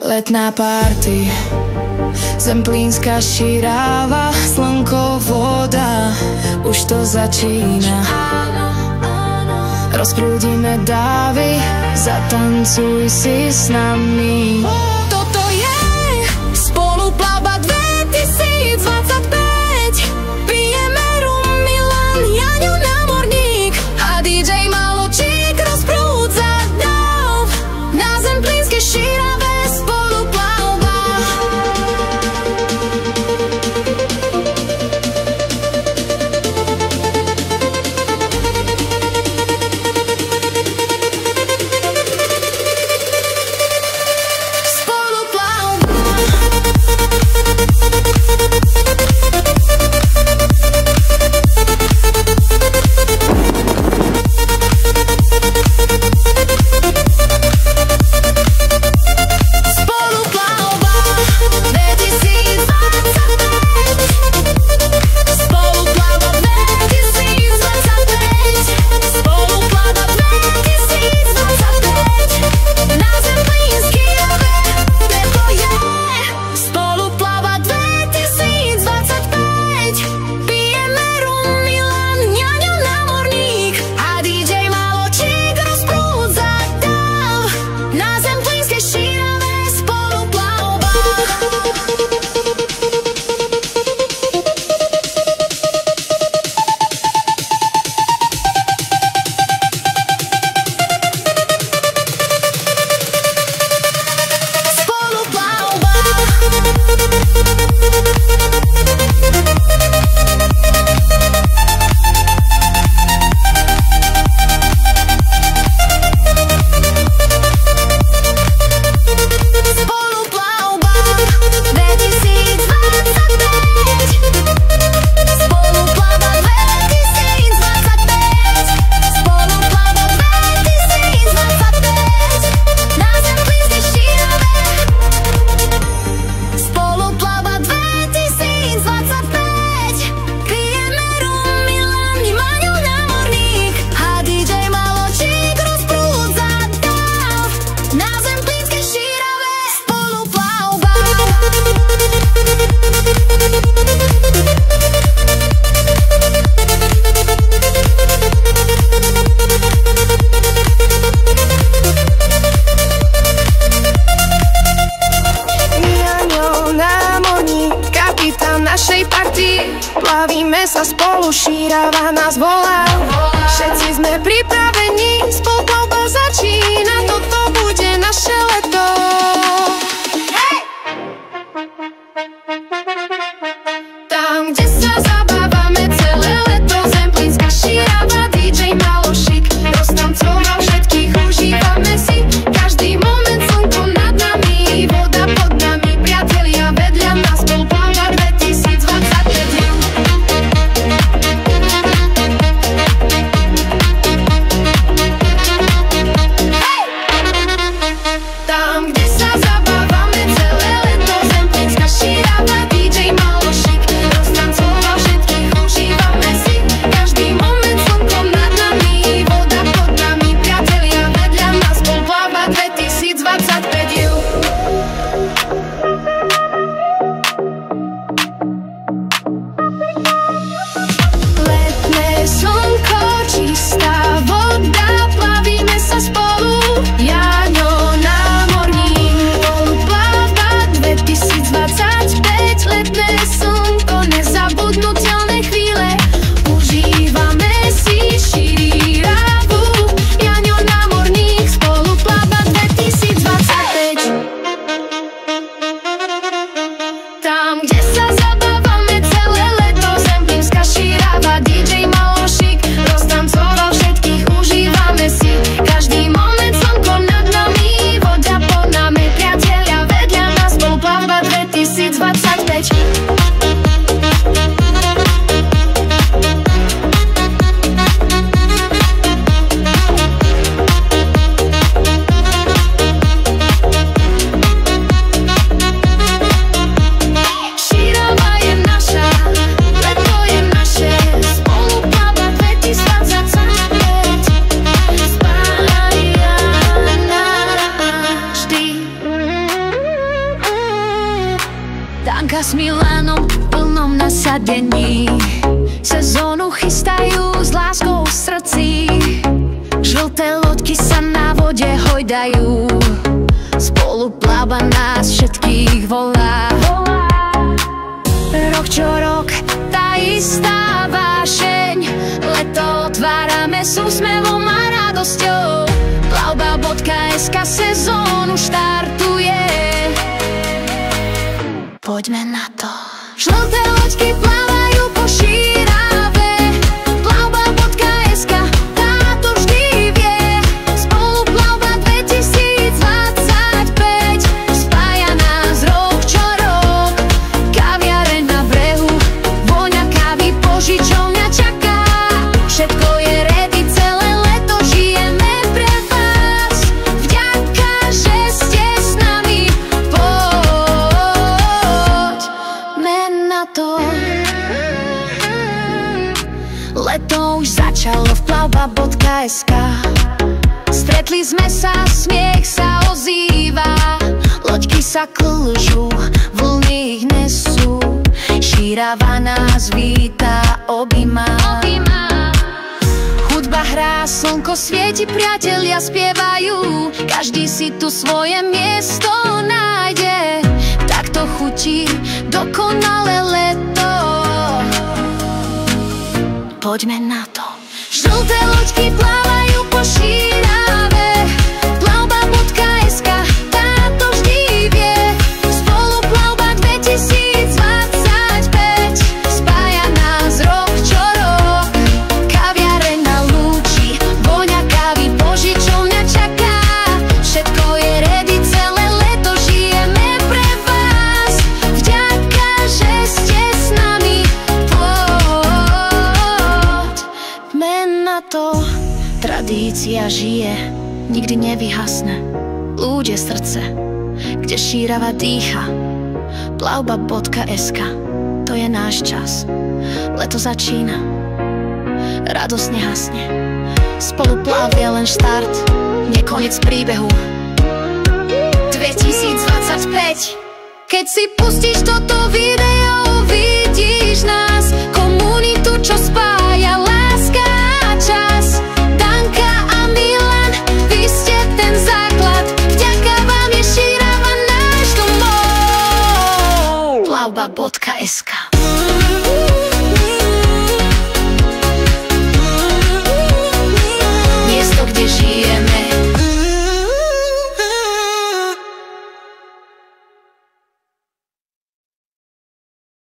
letná party, zemplínska širáva, slnko, voda, už to začína. Rozprúdime dávy, zatancuj si s nami. Toto je spoluplavba 2025. Pijeme rum, Milan, Jaňo, námorník a DJ Maločík rozprúdza dáv. Na zemplínske šírave spoluplavba. Plavíme sa spolu, šírava nás volá. Všetci sme pripravení, spoluplavba začína. Toto bude naše leto. Tam, kde sa zabávame celé leto, zemplínska šírava, DJ Malošik roztancoval všetkých, užívame si každý moment, slnko nad nami, voda pod nami, priatelia vedľa nás, spoluplavba 2025. Hey! Danka s Milanom v plnom nasadení sezónu chystajú s láskou v srdci. Žlté loďky sa na vode hojdajú, spolu pláva nás všetkých volá. Rok čo rok tá istá vášeň, leto otvárame s úsmevom a radosťou. Plavba.sk sezónu štartuje, poďme na to. Žlté loďky plávajú po Šírave, Plavba.sk táto vždy vie. Spolu plavba 2025 spája nás rok čo rok. Kaviareň na brehu, vôňa kávy, požičovňa čaká. Všetko je ready, celé leto žijeme pre vás. Vďaka, že ste s nami, poďme na to. Leto už začalo v Plavba.sk. Stretli sme sa, smiech sa ozýva, loďky sa klžú, vlny ich nesú. Šírava nás víta, objíma. Hudba hrá, slnko svieti, priatelia spievajú, každý si tu svoje miesto nájde. Tak to chutí dokonalé leto, poďme na to. Žlté loďky plávajú po Šírave, Plavba.sk táto vždy vie. Spolu plavba 2025 spája nás rok čo rok. Kaviareň na lúči, vôňa kávy, požičovňa čaká. Všetko je ready, celé leto žijeme pre vás. Vďaka, že ste s nami, poďme na to. Tradícia žije, nikdy nevyhasne. Ľudia srdce, kde Šírava dýcha. Plavba.sk, to je náš čas. Leto začína, radosť nehasne. Spolu plavie len štart, nie koniec príbehu. 2025, keď si pustíš toto video, vidíš nás, komunitu, čo spája láska a čas. Danka a Milan, vy ste ten základ, vďaka vám je Šírava náš domov. Plavba.sk.